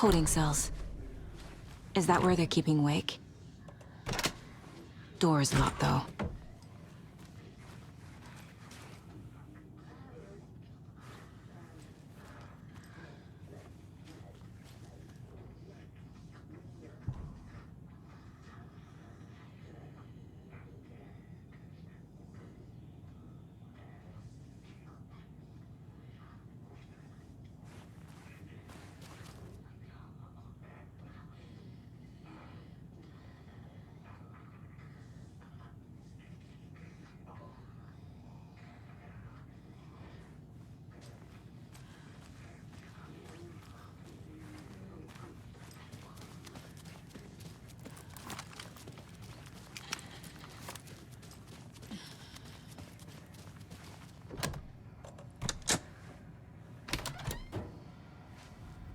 Holding cells. Is that where they're keeping Wake? Door is locked, though.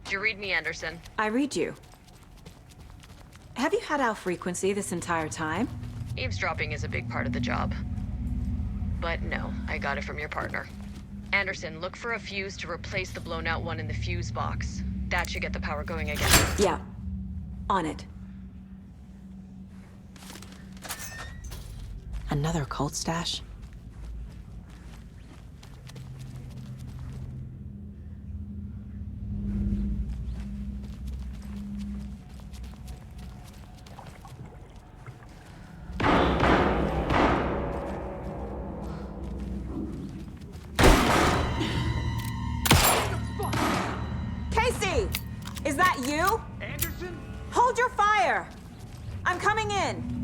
Did you read me, Anderson? I read you. Have you had our frequency this entire time? Eavesdropping is a big part of the job. But no, I got it from your partner. Anderson, look for a fuse to replace the blown out one in the fuse box. That should get the power going again. Yeah. On it. Another cult stash? Casey! Is that you? Anderson? Hold your fire! I'm coming in!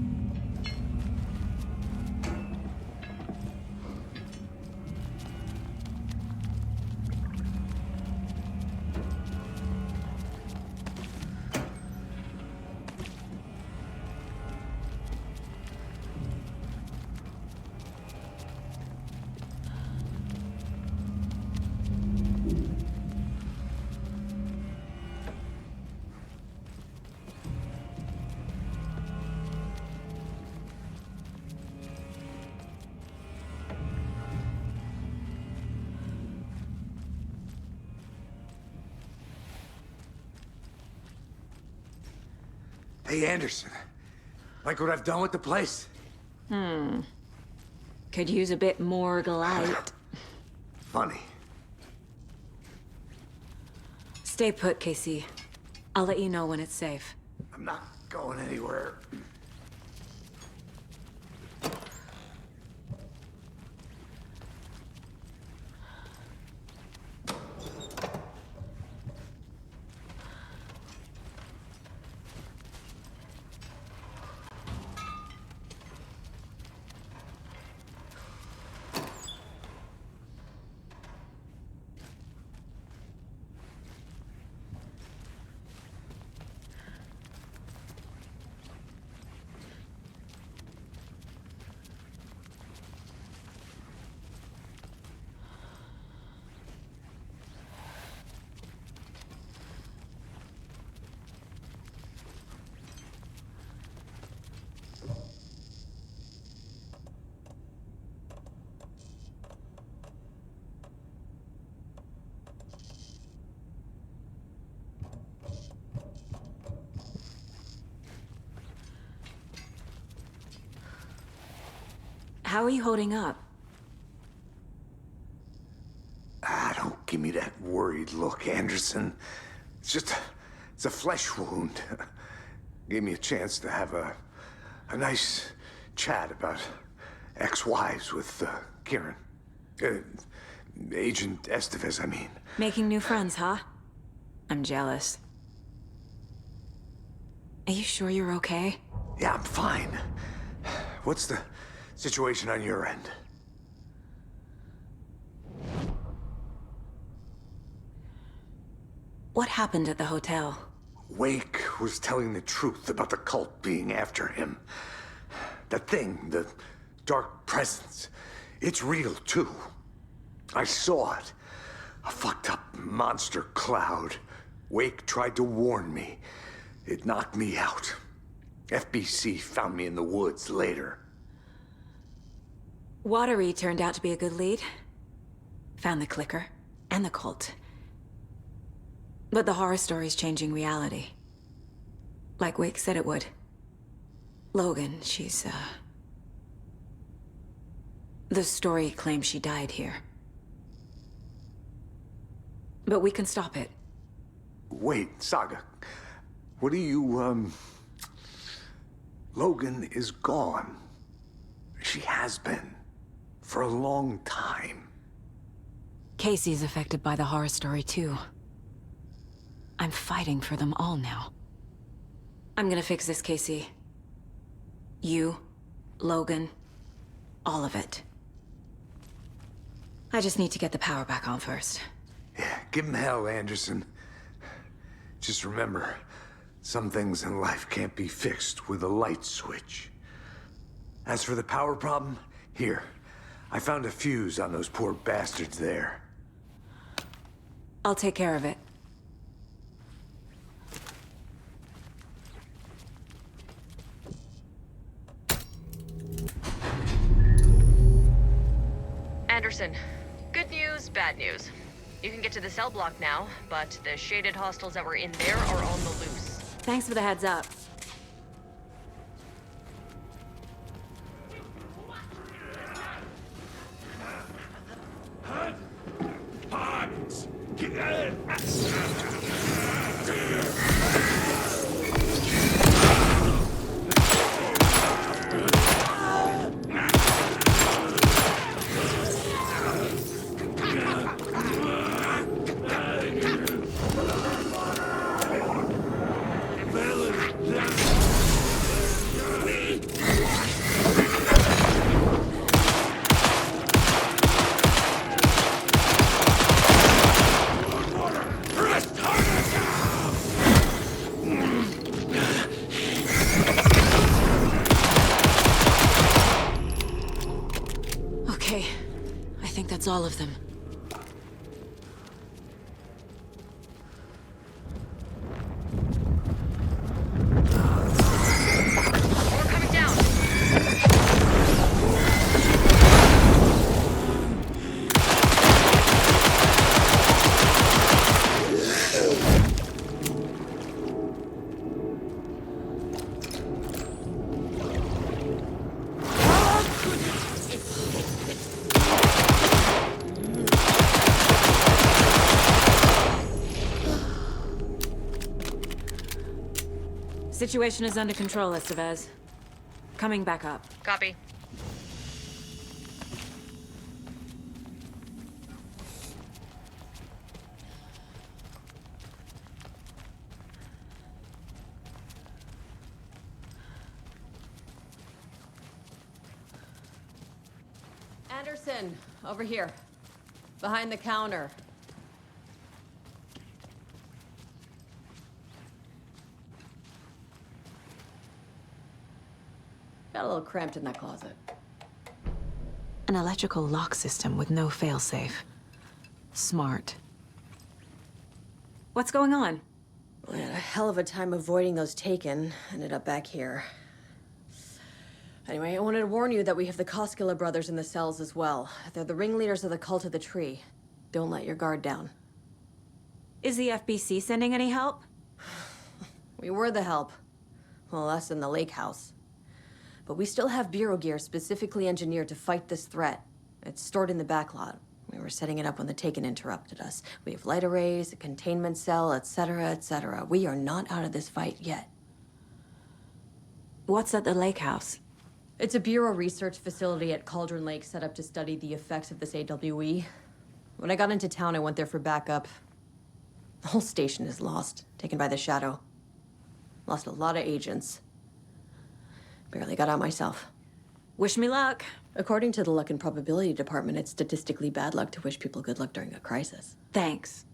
Hey, Anderson. Like what I've done with the place? Could use a bit more light. Funny. Stay put, Casey. I'll let you know when it's safe. I'm not going anywhere. How are you holding up? Don't give me that worried look, Anderson. It's a flesh wound. Gave me a chance to have a nice chat about ex-wives with Kieran. Agent Estevez, I mean. Making new friends, huh? I'm jealous. Are you sure you're okay? Yeah, I'm fine. What's the situation on your end? What happened at the hotel? Wake was telling the truth about the cult being after him. That thing, the dark presence, it's real too. I saw it. A fucked up monster cloud. Wake tried to warn me. It knocked me out. FBC found me in the woods later. Watery turned out to be a good lead. Found the clicker and the cult. But the horror story's changing reality. Like Wake said it would. Logan, she's, the story claims she died here. But we can stop it. Wait, Saga. What do you, Logan is gone. She has been. For a long time. Casey's affected by the horror story, too. I'm fighting for them all now. I'm gonna fix this, Casey. You, Logan, all of it. I just need to get the power back on first. Yeah, give him hell, Anderson. Just remember, some things in life can't be fixed with a light switch. As for the power problem, here. I found a fuse on those poor bastards there. I'll take care of it. Anderson, good news, bad news. You can get to the cell block now, but the shaded hostiles that were in there are on the loose. Thanks for the heads up. Okay, I think that's all of them. More coming down. Situation is under control, Estevez. Coming back up. Copy. Anderson, over here. Behind the counter. Got a little cramped in that closet. An electrical lock system with no failsafe. Smart. What's going on? We had a hell of a time avoiding those taken. Ended up back here. Anyway, I wanted to warn you that we have the Koskela brothers in the cells as well. They're the ringleaders of the Cult of the Tree. Don't let your guard down. Is the FBC sending any help? We were the help. Well, us in the lake house. But we still have Bureau gear specifically engineered to fight this threat. It's stored in the backlot. We were setting it up when the Taken interrupted us. We have light arrays, a containment cell, etc., etc. We are not out of this fight yet. What's at the lake house? It's a Bureau research facility at Cauldron Lake set up to study the effects of this AWE. When I got into town, I went there for backup. The whole station is lost, taken by the Shadow. Lost a lot of agents. Barely got out myself. Wish me luck. According to the Luck and Probability Department, it's statistically bad luck to wish people good luck during a crisis. Thanks.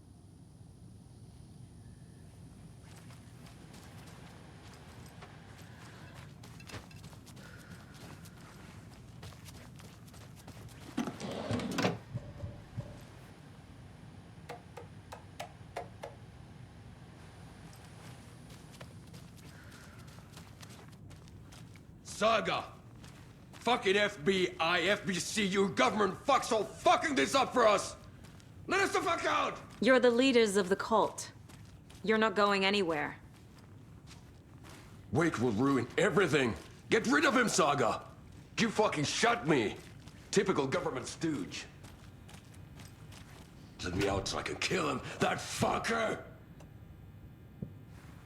Saga! Fucking FBI, FBC, you government fucks all fucking this up for us! Let us the fuck out! You're the leaders of the cult. You're not going anywhere. Wake will ruin everything. Get rid of him, Saga. You fucking shot me. Typical government stooge. Let me out so I can kill him, that fucker!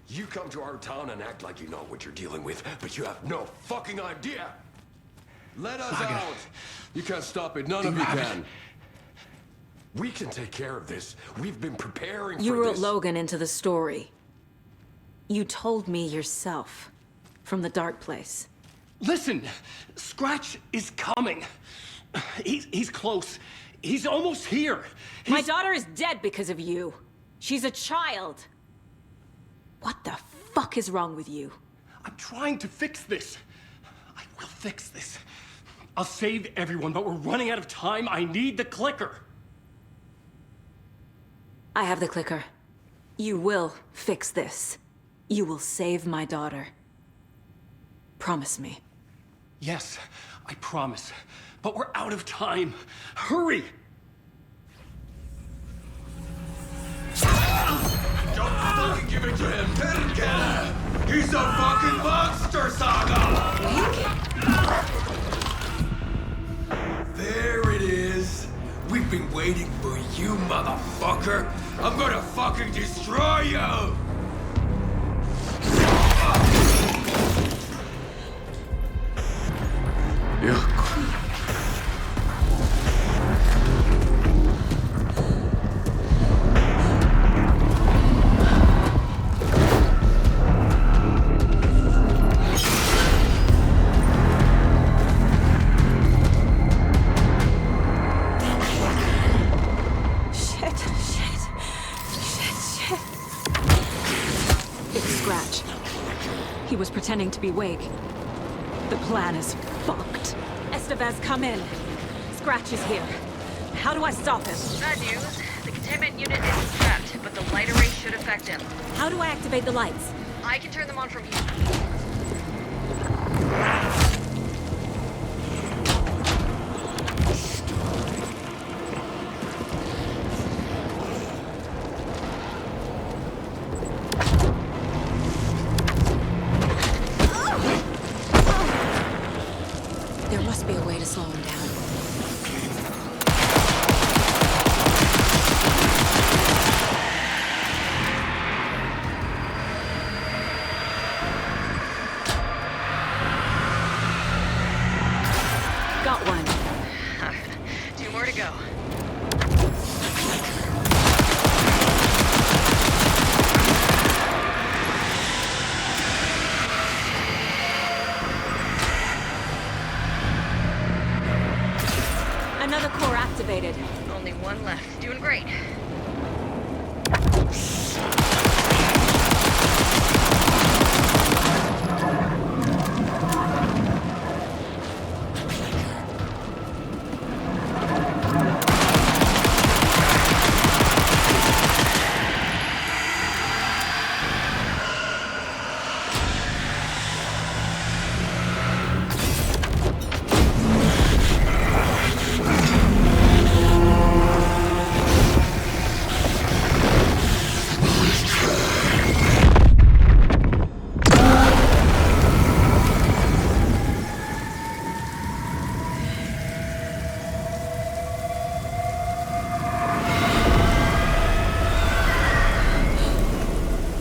You come to our town and act like you know what you're dealing with, but you have no fucking idea! Let us out! You can't stop it, none of you can. We can take care of this. We've been preparing for this. You wrote Logan into the story. You told me yourself. From the dark place. Listen, Scratch is coming. He's close. He's almost here. My daughter is dead because of you. She's a child. What the fuck is wrong with you? I'm trying to fix this. I will fix this. I'll save everyone, but we're running out of time. I need the clicker. I have the clicker. You will fix this. You will save my daughter. Promise me. Yes, I promise. But we're out of time. Hurry! Don't fucking give it to him! Let him get it! He's a fucking monster, Saga! There it is! We've been waiting for you, motherfucker! I'm gonna fucking destroy you! He was pretending to be Wake. The plan is fucked. Estevez, come in. Scratch is here. How do I stop him? Bad news. The containment unit isn't strapped, but the light array should affect him. How do I activate the lights? I can turn them on from here. There must be a way to slow him down. Got one. 2 more to go. Another core activated. Only one left. Doing great.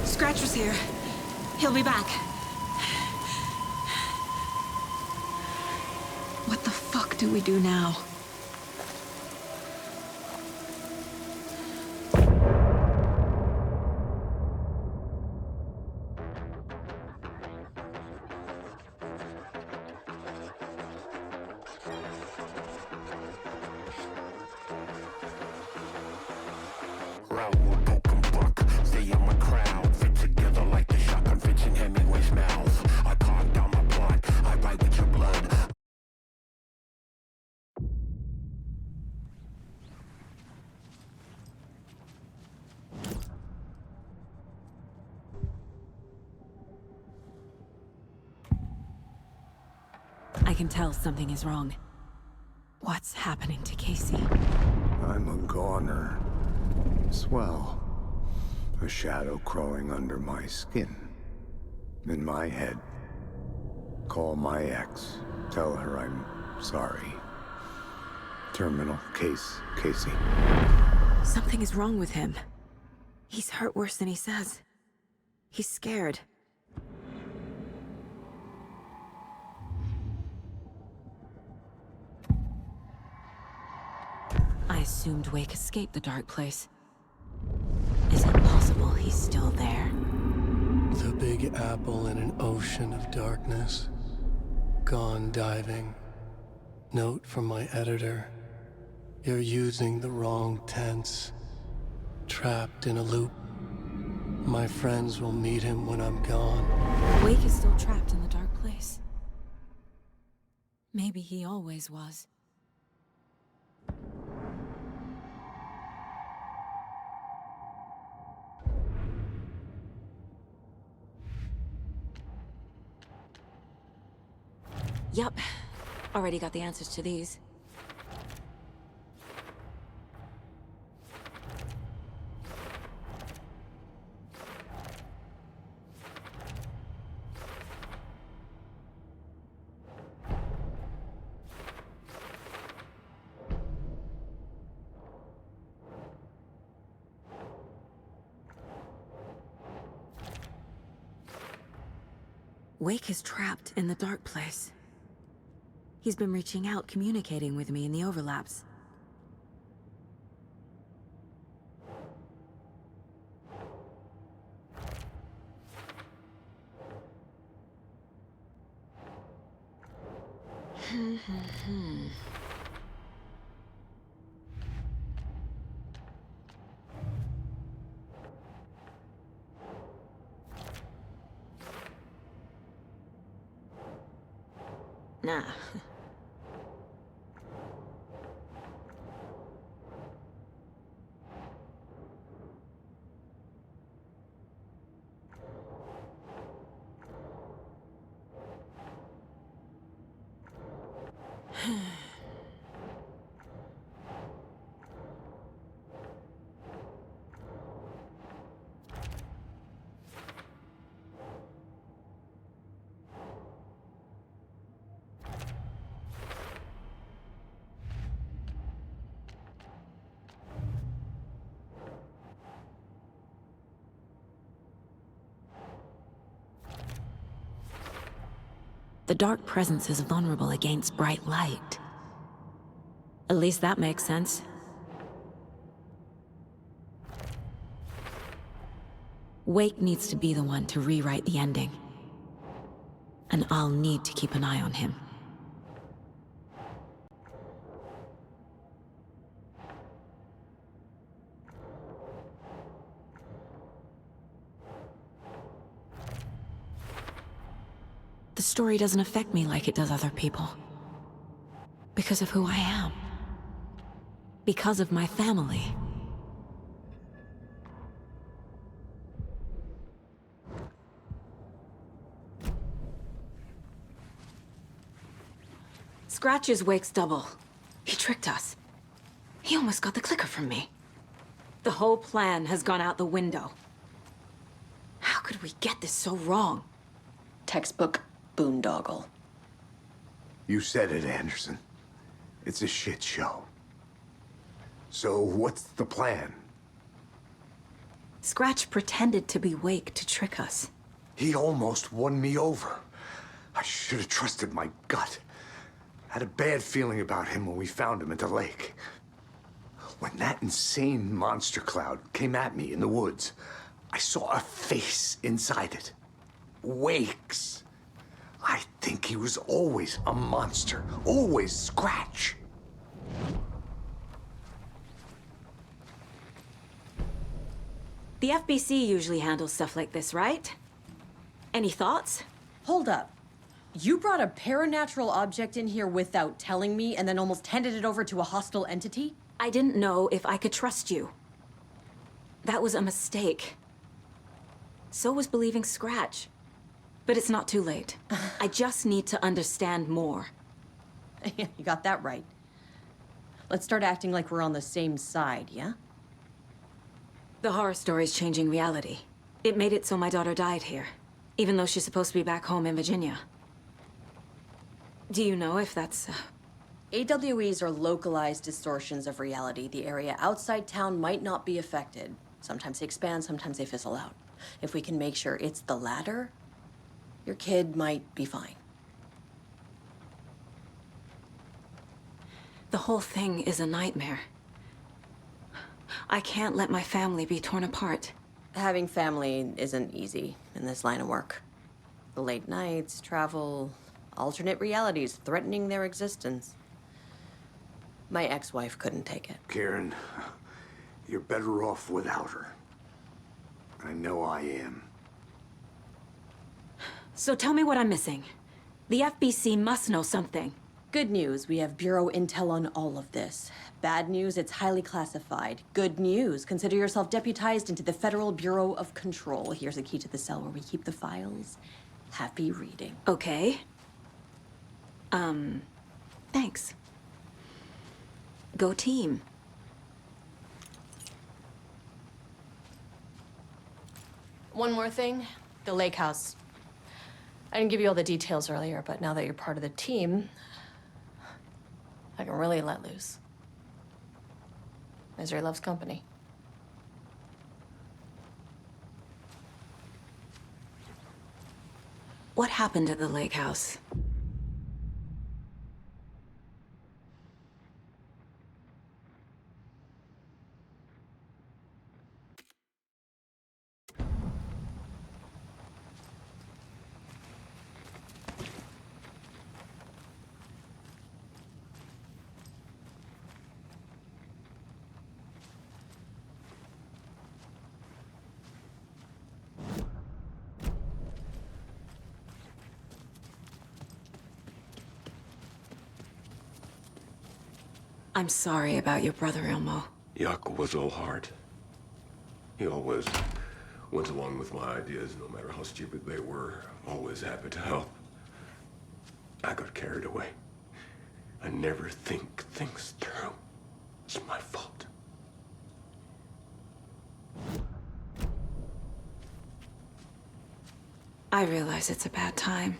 Scratcher's here. He'll be back. What the fuck do we do now? I can tell something is wrong. What's happening to Casey? I'm a goner. Swell. A shadow crawling under my skin. In my head. Call my ex. Tell her I'm sorry. Terminal case, Casey. Something is wrong with him. He's hurt worse than he says. He's scared. I assumed Wake escaped the dark place. Is it possible he's still there? The Big Apple in an ocean of darkness. Gone diving. Note from my editor. You're using the wrong tense. Trapped in a loop. My friends will meet him when I'm gone. Wake is still trapped in the dark place. Maybe he always was. Yup. Already got the answers to these. Wake is trapped in the dark place. He's been reaching out, communicating with me in the overlaps. Nah. The dark presence is vulnerable against bright light. At least that makes sense. Wake needs to be the one to rewrite the ending. And I'll need to keep an eye on him. The story doesn't affect me like it does other people. Because of who I am. Because of my family. Scratch is Wake's double. He tricked us. He almost got the clicker from me. The whole plan has gone out the window. How could we get this so wrong? Textbook boondoggle. You said it, Anderson. It's a shit show. So what's the plan? Scratch pretended to be Wake to trick us. He almost won me over. I should have trusted my gut. Had a bad feeling about him when we found him at the lake. When that insane monster cloud came at me in the woods, I saw a face inside it. Wake's. I think he was always a monster. Always Scratch. The FBC usually handles stuff like this, right? Any thoughts? Hold up. You brought a paranatural object in here without telling me and then almost handed it over to a hostile entity? I didn't know if I could trust you. That was a mistake. So was believing Scratch. But it's not too late. I just need to understand more. You got that right. Let's start acting like we're on the same side, yeah? The horror story's changing reality. It made it so my daughter died here, even though she's supposed to be back home in Virginia. Do you know if that's... AWEs are localized distortions of reality. The area outside town might not be affected. Sometimes they expand, sometimes they fizzle out. If we can make sure it's the latter, your kid might be fine. The whole thing is a nightmare. I can't let my family be torn apart. Having family isn't easy in this line of work. The late nights, travel, alternate realities threatening their existence. My ex-wife couldn't take it. Karen, you're better off without her. I know I am. So tell me what I'm missing. The FBC must know something. Good news, we have Bureau intel on all of this. Bad news, it's highly classified. Good news, consider yourself deputized into the Federal Bureau of Control. Here's a key to the cell where we keep the files. Happy reading. Okay. Thanks. Go team. One more thing, the lake house. I didn't give you all the details earlier, but now that you're part of the team, I can really let loose. Misery loves company. What happened at the lake house? I'm sorry about your brother, Ilmo. Yaakov was all heart. He always went along with my ideas, no matter how stupid they were. Always happy to help. I got carried away. I never think things through. It's my fault. I realize it's a bad time.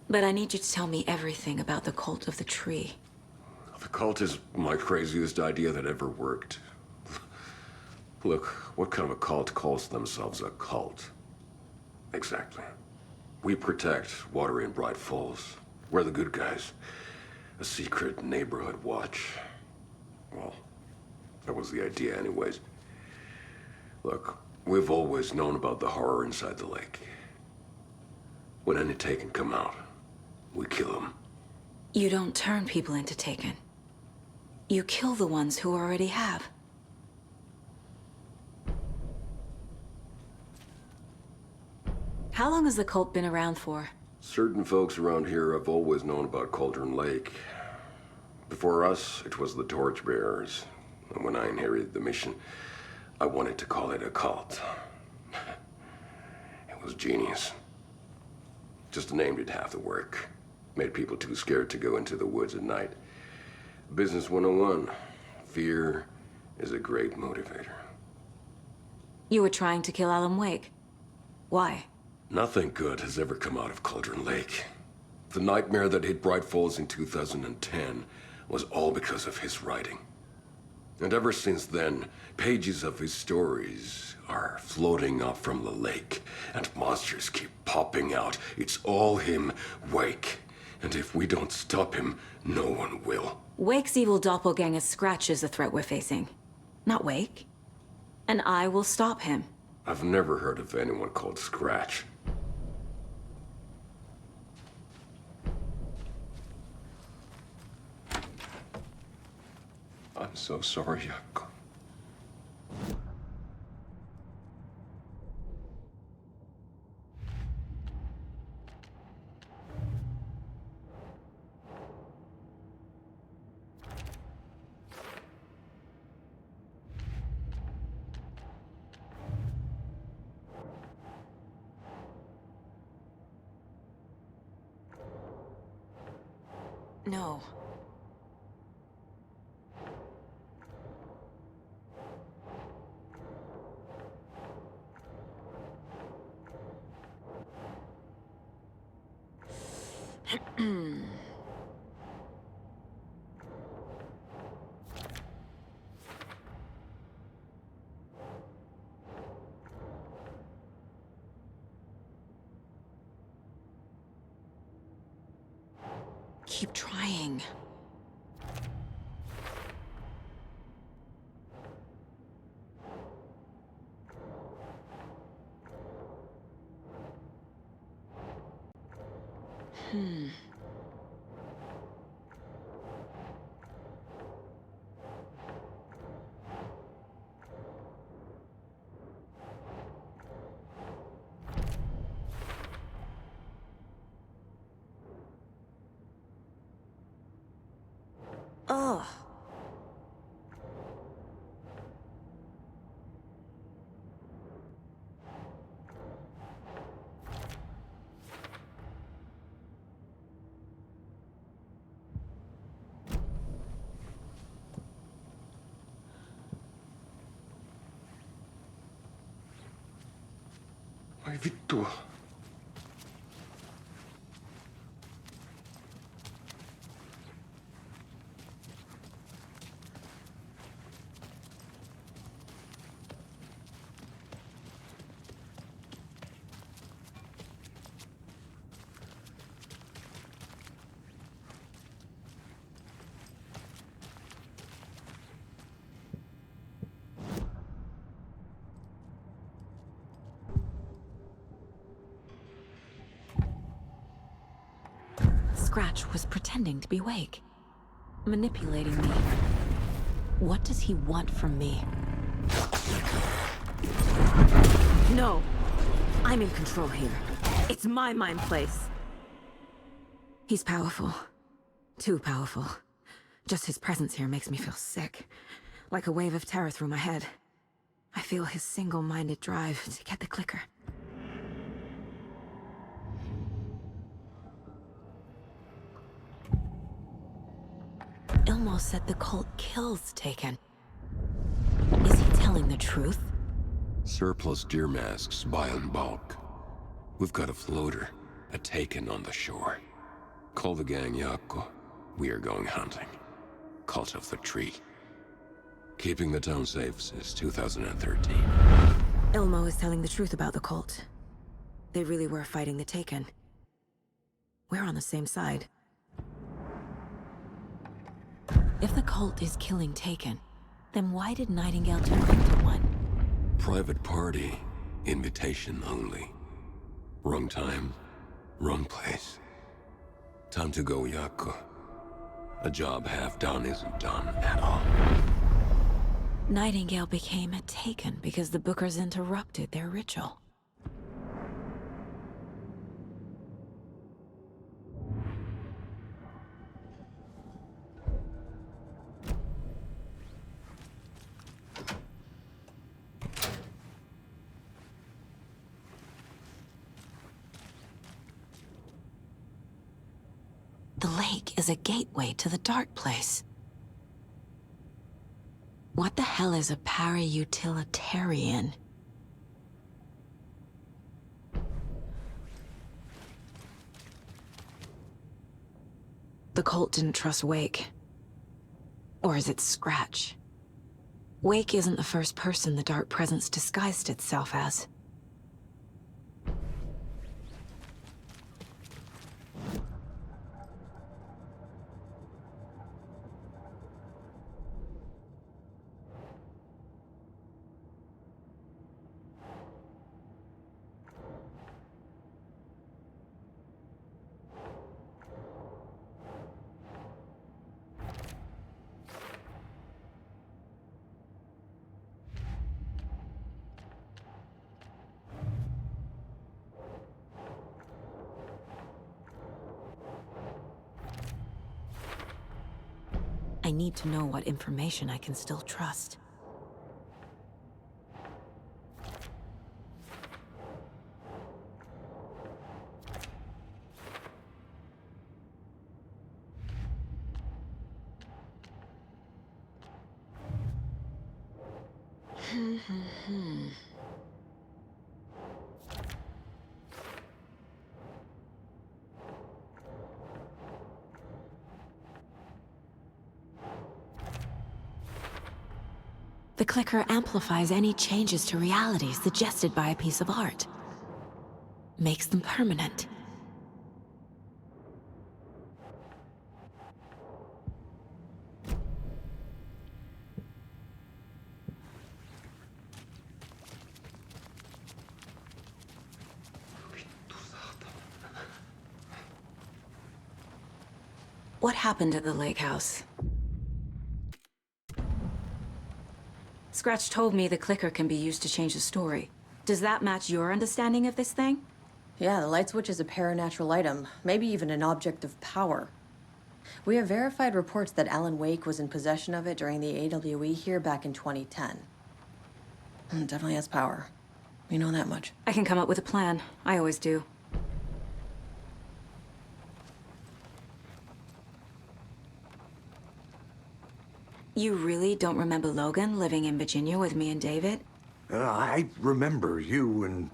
But I need you to tell me everything about the cult of the tree. The cult is my craziest idea that ever worked. Look, what kind of a cult calls themselves a cult? Exactly. We protect Water in Bright Falls. We're the good guys. A secret neighborhood watch. Well, that was the idea anyways. Look, we've always known about the horror inside the lake. When any Taken come out, we kill them. You don't turn people into Taken. You kill the ones who already have. How long has the cult been around for? Certain folks around here have always known about Cauldron Lake. Before us, it was the Torchbearers. And when I inherited the mission, I wanted to call it a cult. It was genius. Just a name did half the work. Made people too scared to go into the woods at night. Business 101. Fear is a great motivator. You were trying to kill Alan Wake. Why? Nothing good has ever come out of Cauldron Lake. The nightmare that hit Bright Falls in 2010 was all because of his writing. And ever since then, pages of his stories are floating up from the lake, and monsters keep popping out. It's all him, Wake. And if we don't stop him, no one will. Wake's evil doppelganger Scratch is the threat we're facing, not Wake. And I will stop him. I've never heard of anyone called Scratch. I'm so sorry, Jakob. No. Keep trying. Ugh. Ai vittu. Scratch was pretending to be awake, manipulating me. What does he want from me? No! I'm in control here. It's my mind place. He's powerful. Too powerful. Just his presence here makes me feel sick. Like a wave of terror through my head. I feel his single-minded drive to get the clicker. Ilmo said the cult kills Taken. Is he telling the truth? Surplus deer masks buy in bulk. We've got a floater, a Taken on the shore. Call the gang Yako. We are going hunting. Cult of the Tree. Keeping the town safe since 2013. Ilmo is telling the truth about the cult. They really were fighting the Taken. We're on the same side. If the cult is killing Taken, then why did Nightingale turn into one? Private party. Invitation only. Wrong time, wrong place. Time to go, Yako. A job half done isn't done at all. Nightingale became a Taken because the Bookers interrupted their ritual. The lake is a gateway to the dark place. What the hell is a para-utilitarian? The cult didn't trust Wake. Or is it Scratch? Wake isn't the first person the Dark Presence disguised itself as. I need to know what information I can still trust. The clicker amplifies any changes to reality suggested by a piece of art. Makes them permanent. What happened at the lake house? Scratch told me the clicker can be used to change the story. Does that match your understanding of this thing? Yeah, the light switch is a paranatural item, maybe even an object of power. We have verified reports that Alan Wake was in possession of it during the AWE here back in 2010. Definitely has power. We know that much. I can come up with a plan. I always do. You really don't remember Logan living in Virginia with me and David? I remember you and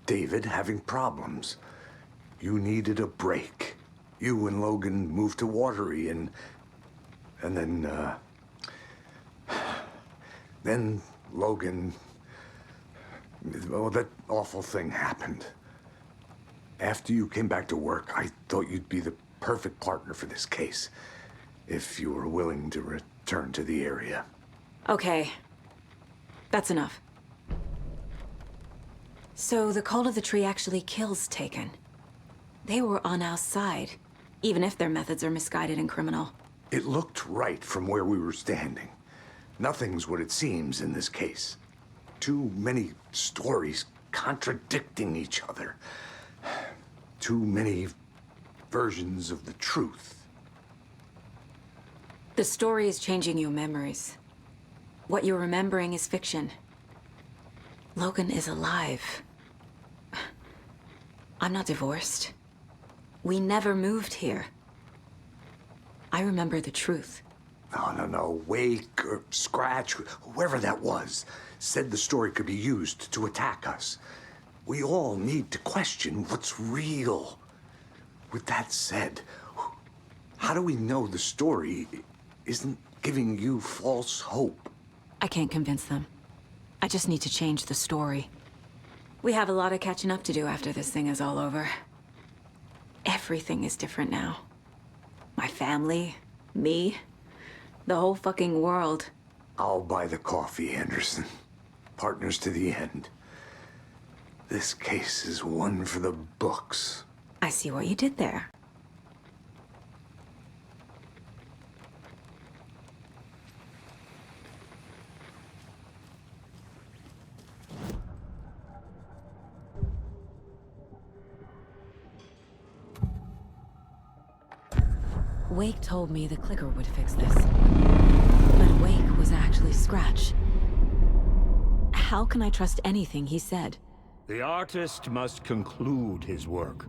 David having problems. You needed a break. You and Logan moved to Watery and then Logan, well, that awful thing happened. After you came back to work, I thought you'd be the perfect partner for this case, if you were willing to return to the area. Okay. That's enough. So the Cult of the Tree actually kills Taken. They were on our side, even if their methods are misguided and criminal. It looked right from where we were standing. Nothing's what it seems in this case. Too many stories contradicting each other. Too many versions of the truth. The story is changing your memories. What you're remembering is fiction. Logan is alive. I'm not divorced. We never moved here. I remember the truth. No. Wake or Scratch, whoever that was, said the story could be used to attack us. We all need to question what's real. With that said, how do we know the story isn't giving you false hope? I can't convince them. I just need to change the story. We have a lot of catching up to do after this thing is all over. Everything is different now. My family, me, the whole fucking world. I'll buy the coffee, Anderson. Partners to the end. This case is one for the books. I see what you did there. Wake told me the clicker would fix this. But Wake was actually Scratch. How can I trust anything he said? The artist must conclude his work.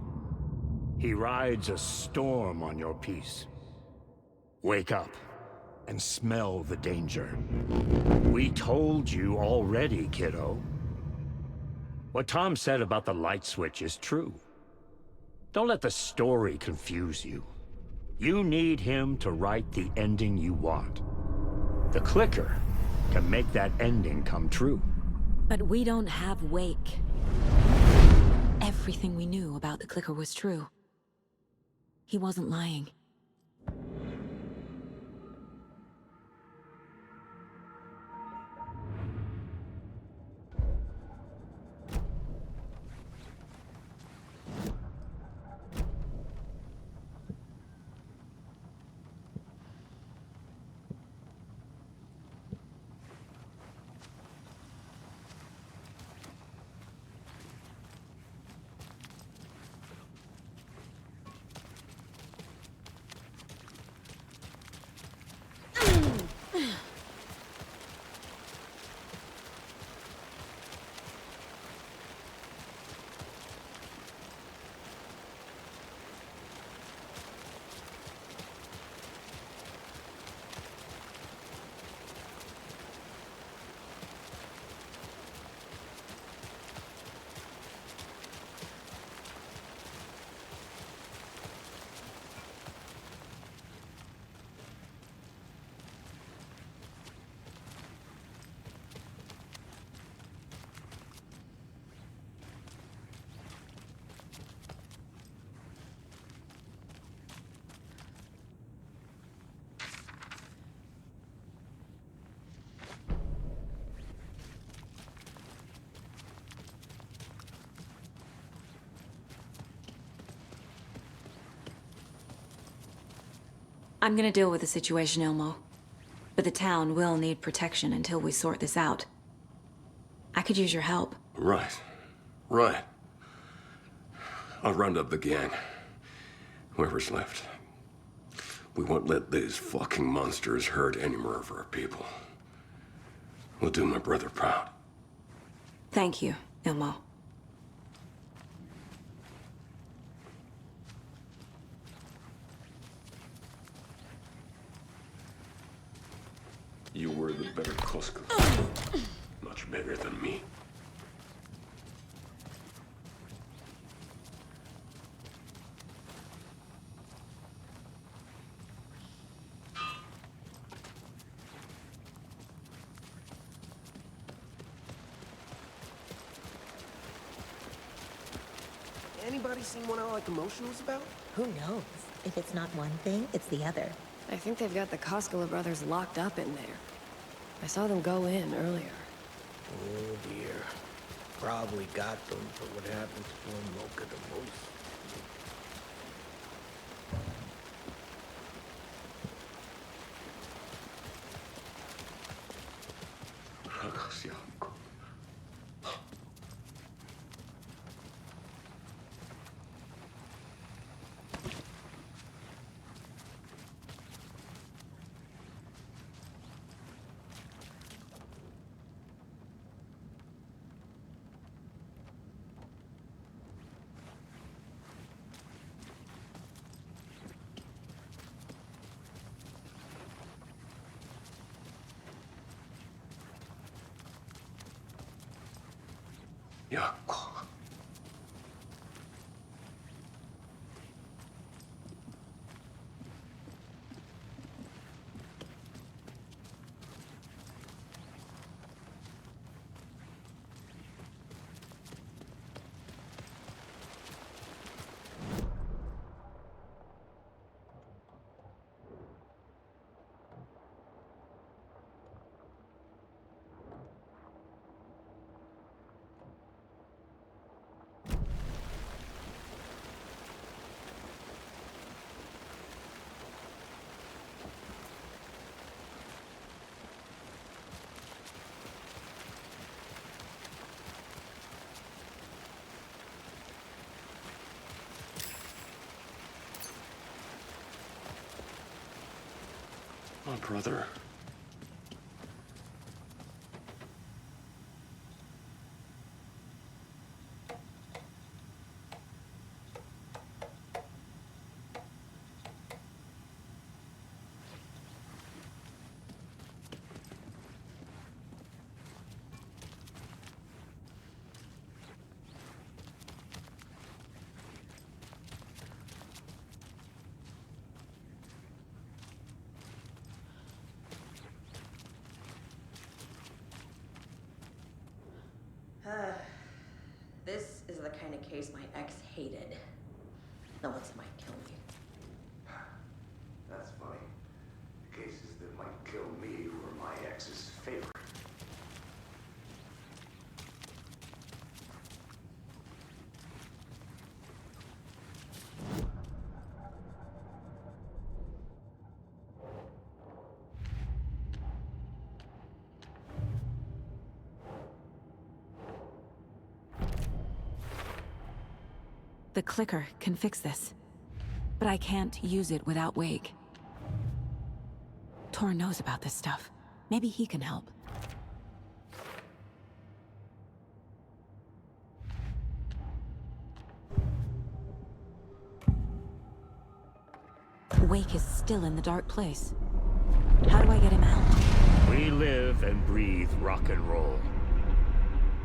He rides a storm on your piece. Wake up and smell the danger. We told you already, kiddo. What Tom said about the light switch is true. Don't let the story confuse you. You need him to write the ending you want. The clicker can make that ending come true. But we don't have Wake. Everything we knew about the clicker was true. He wasn't lying. I'm gonna deal with the situation, Ilmo. But the town will need protection until we sort this out. I could use your help. Right. Right. I'll round up the gang. Whoever's left. We won't let these fucking monsters hurt any more of our people. We'll do my brother proud. Thank you, Ilmo. You were the better Costco. Much better than me. Anybody seen what all that commotion was about? Who knows? If it's not one thing, it's the other. I think they've got the Koskela brothers locked up in there. I saw them go in earlier. Oh dear. Probably got them for what happened to poor Mocha the most. Yeah. My brother. This is the kind of case my ex hated. No one's might kill me. That's funny. The cases that might kill me were my ex's favorite. The clicker can fix this. But I can't use it without Wake. Tor knows about this stuff. Maybe he can help. Wake is still in the dark place. How do I get him out? We live and breathe rock and roll.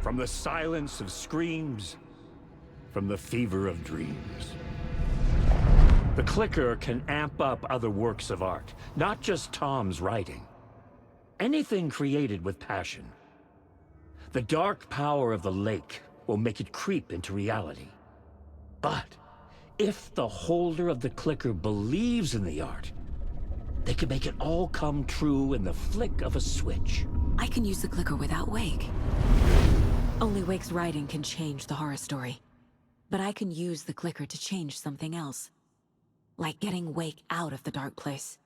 From the silence of screams, from the fever of dreams. The clicker can amp up other works of art, not just Tom's writing. Anything created with passion. The dark power of the lake will make it creep into reality. But if the holder of the clicker believes in the art, they can make it all come true in the flick of a switch. I can use the clicker without Wake. Only Wake's writing can change the horror story. But I can use the clicker to change something else. Like getting Wake out of the dark place.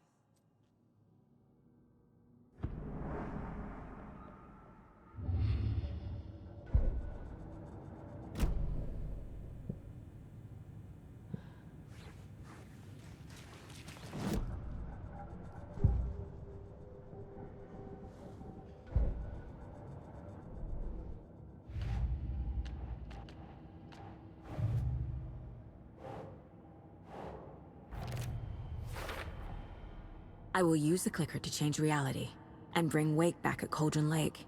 I will use the clicker to change reality and bring Wake back at Cauldron Lake.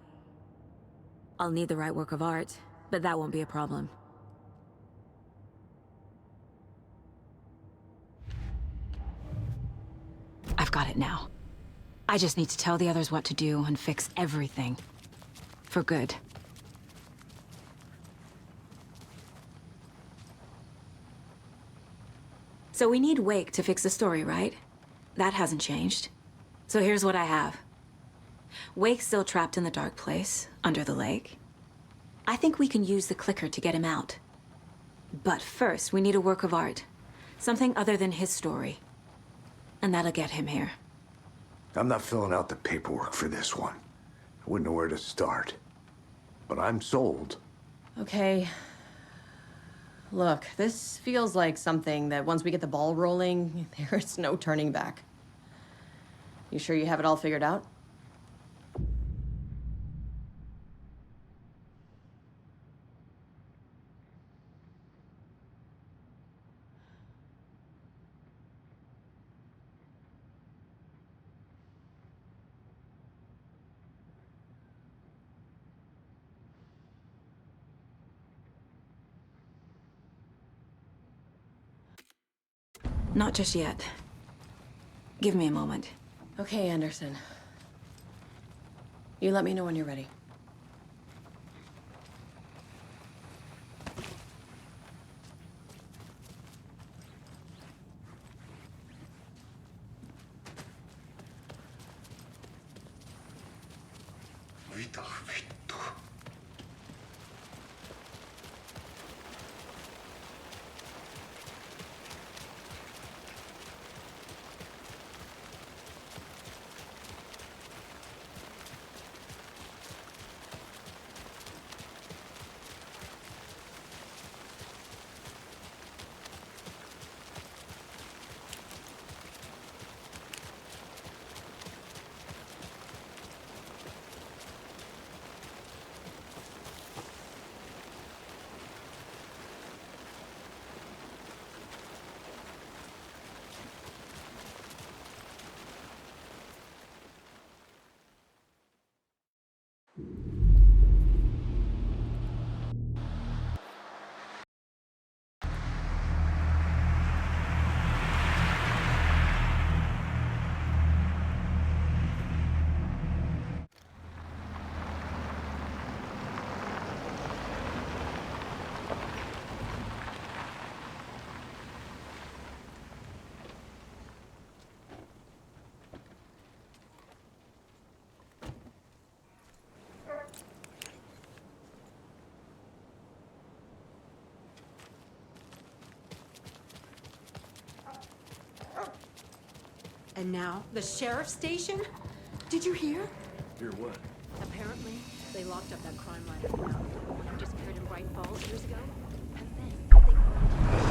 I'll need the right work of art, but that won't be a problem. I've got it now. I just need to tell the others what to do and fix everything. For good. So we need Wake to fix the story, right? That hasn't changed. So here's what I have. Wake's still trapped in the dark place, under the lake. I think we can use the clicker to get him out. But first, we need a work of art. Something other than his story. And that'll get him here. I'm not filling out the paperwork for this one. I wouldn't know where to start. But I'm sold. Okay. Look, this feels like something that once we get the ball rolling, there's no turning back. You sure you have it all figured out? Not just yet. Give me a moment. Okay, Anderson. You let me know when you're ready. And now, the sheriff's station? Did you hear? Hear what? Apparently, they locked up that crime writer who disappeared in Bright Falls years ago. And then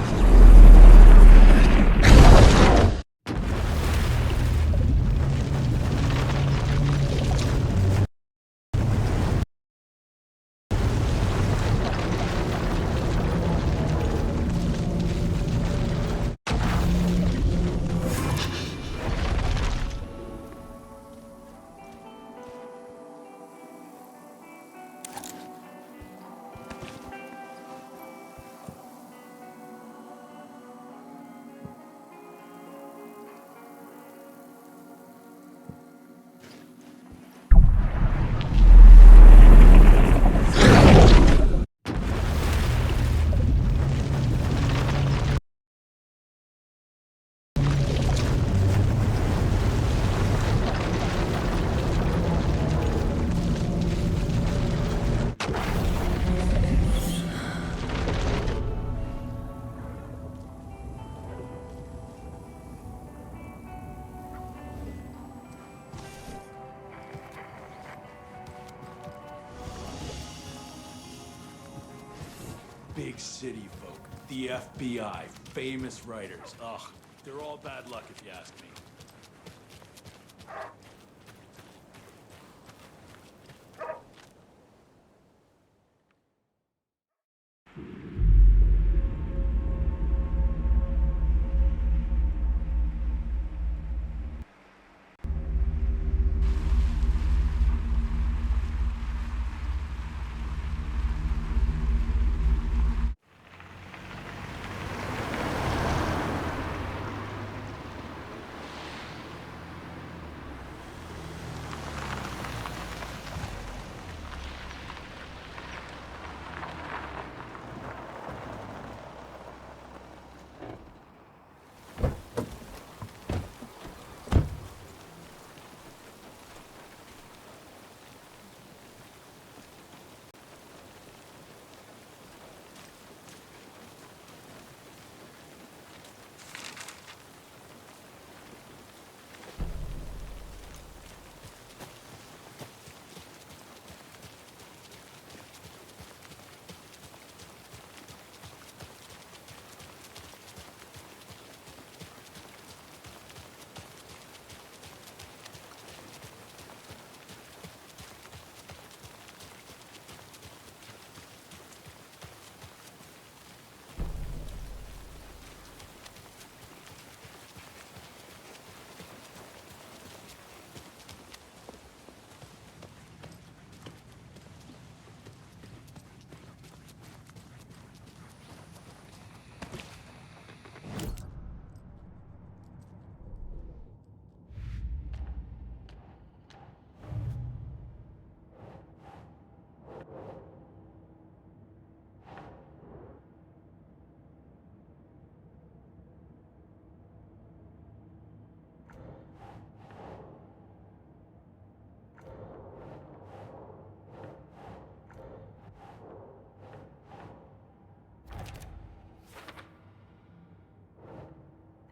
Big city folk, the FBI, famous writers. Ugh, they're all bad luck if you ask me.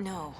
No.